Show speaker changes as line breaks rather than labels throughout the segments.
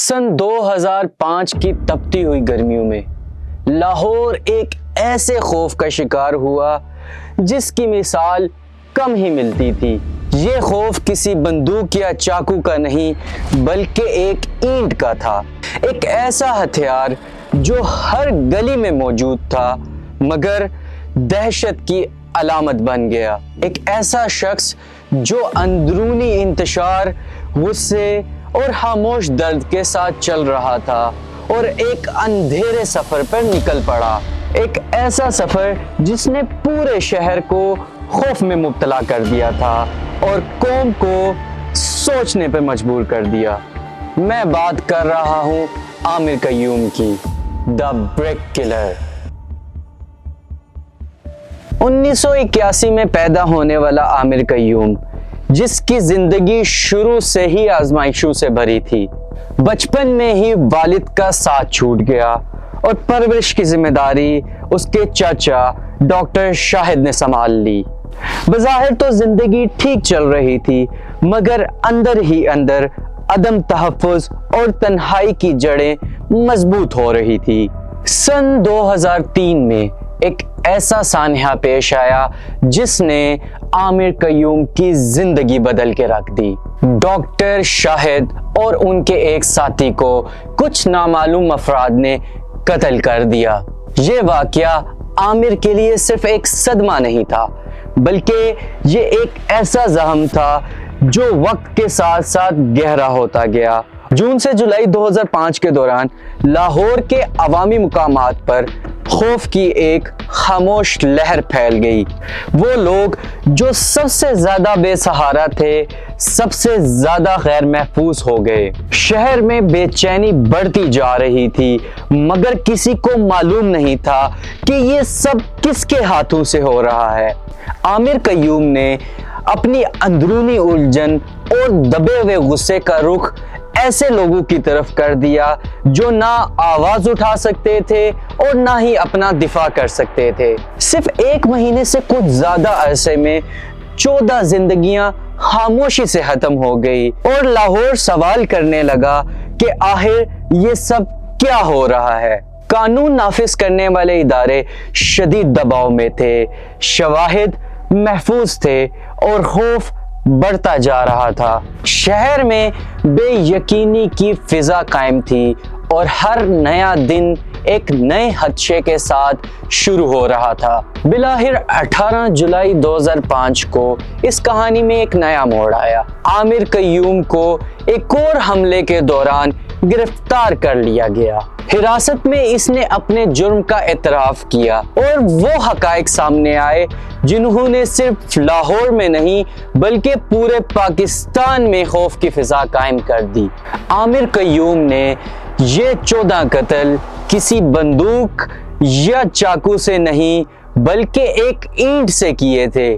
सन 2005 की तपती हुई गर्मियों में लाहौर एक ऐसे खौफ का शिकार हुआ जिसकी मिसाल कम ही मिलती थी। ये खौफ किसी बंदूक या चाकू का नहीं बल्कि एक ईंट का था। एक ऐसा हथियार जो हर गली में मौजूद था मगर दहशत की अलामत बन गया। एक ऐसा शख्स जो अंदरूनी इंतशार, गुस्से और खामोश दर्द के साथ चल रहा था और एक अंधेरे सफर पर निकल पड़ा। एक ऐसा सफर जिसने पूरे शहर को खौफ में मुब्तला कर दिया था और कौम को सोचने पर मजबूर कर दिया। मैं बात कर रहा हूँ आमिर कय्यूम की, द ब्रिक किलर। 1981 में पैदा होने वाला आमिर कय्यूम, जिसकी जिंदगी शुरू से ही आजमाइशों से भरी थी। बचपन में ही वालिद का साथ छूट गया और परवरिश की जिम्मेदारी उसके चाचा डॉक्टर शाहिद ने संभाल ली। बज़ाहिर तो जिंदगी ठीक चल रही थी मगर अंदर ही अंदर अदम तहफ़्फ़ुज़ और तन्हाई की जड़ें मजबूत हो रही थी। सन 2003 में एक ऐसा सान्या पेश आया जिसने आमिर कय्यूम की जिंदगी बदल के रख दी। डॉक्टर शाहिद और उनके एक साथी को कुछ नामालूम अफराद ने कत्ल कर दिया। ये वाकया आमिर के लिए सिर्फ एक सदमा नहीं था बल्कि ये एक ऐसा ज़ख्म था जो वक्त के साथ साथ गहरा होता गया। जून से जुलाई 2005 के दौरान लाहौर के अवामी मुकामात पर खौफ की एक खामोश लहर फैल गई। वो लोग जो सबसे ज्यादा बेसहारा थे, सबसे ज्यादा गैर महफूज हो गए। शहर में बेचैनी बढ़ती जा रही थी मगर किसी को मालूम नहीं था कि ये सब किसके हाथों से हो रहा है। आमिर कय्यूम ने अपनी अंदरूनी उलझन और दबे हुए गुस्से का रुख ऐसे लोगों की तरफ कर दिया जो ना आवाज उठा सकते थे और ना ही अपना दिफा कर सकते थे। सिर्फ एक महीने से कुछ ज्यादा अरसे में 14 जिंदगियां खामोशी से खत्म हो गई और लाहौर सवाल करने लगा कि आखिर ये सब क्या हो रहा है। कानून नाफिज करने वाले इदारे शदीद दबाव में थे, शवाहिद महफूज थे और खौफ बढ़ता जा रहा था। शहर में बेयकीनी की फिजा कायम थी और हर नया दिन एक नए खदशे के साथ शुरू हो रहा था। बिलाहिर 18 जुलाई 2005 को इस कहानी में एक नया मोड़ आया। आमिर कय्यूम को एक और हमले के दौरान गिरफ्तार कर लिया गया। हिरासत में इसने अपने जुर्म का एतराफ किया और वो हकायक सामने आए जिन्होंने सिर्फ लाहौर में नहीं बल्कि पूरे पाकिस्तान में खौफ की फिजा कायम कर दी। आमिर कय्यूम ने ये 14 कत्ल किसी बंदूक या चाकू से नहीं बल्कि एक ईंट से किए थे।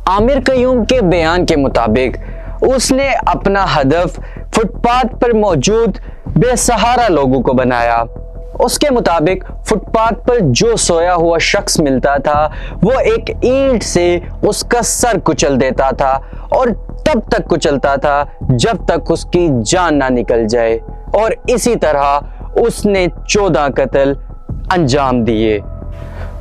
आमिर कय्यूम के बयान के मुताबिक उसने अपना हदफ फुटपाथ पर मौजूद बेसहारा लोगों को बनाया। उसके मुताबिक फुटपाथ पर जो सोया हुआ शख्स मिलता था वो एक ईंट से उसका सर कुचल देता था और तब तक कुचलता था जब तक उसकी जान ना निकल जाए और इसी तरह उसने 14 कत्ल अंजाम दिए।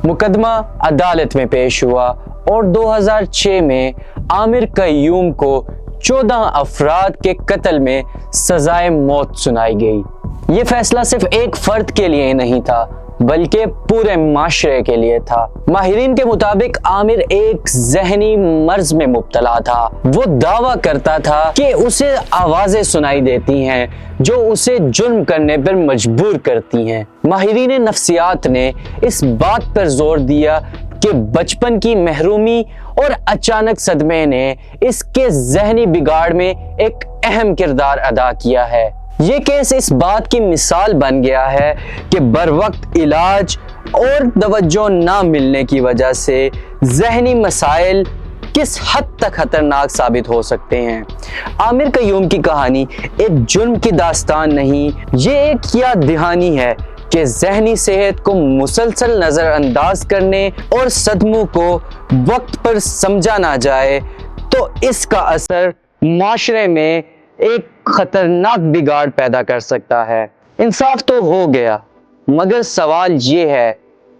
मुकदमा अदालत में पेश हुआ और 2006 में आमिर कय्यूम को 14 अफराद के कत्ल में सजाए मौत सुनाई गई। ये फैसला सिर्फ एक फर्द के लिए नहीं था बल्कि पूरे माशरे के लिए था। माहिरीन के मुताबिक आमिर एक जहनी मर्ज में मुब्तला था। वो दावा करता था कि उसे आवाजें सुनाई देती हैं जो उसे जुर्म करने पर मजबूर करती हैं। माहिरीन नफ्सियात ने इस बात पर जोर दिया कि बचपन की महरूमी और अचानक सदमे ने इसके जहनी बिगाड़ में एक अहम किरदार अदा किया है। ये केस इस बात की मिसाल बन गया है कि बरवक्त इलाज और तवज्जो ना मिलने की वजह से जहनी मसाइल किस हद तक खतरनाक साबित हो सकते हैं। आमिर कय्यूम की कहानी एक जुर्म की दास्तान नहीं, ये एक याद दहानी है कि जहनी सेहत को मुसलसल नज़रअंदाज करने और सदमों को वक्त पर समझा ना जाए तो इसका असर माशरे में ایک خطرناک بگاڑ پیدا کر سکتا ہے۔ انصاف تو ہو گیا، مگر سوال یہ ہے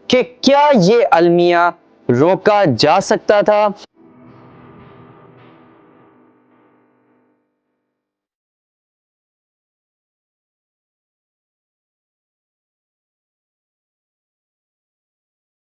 کہ کیا یہ المیہ روکا جا سکتا تھا؟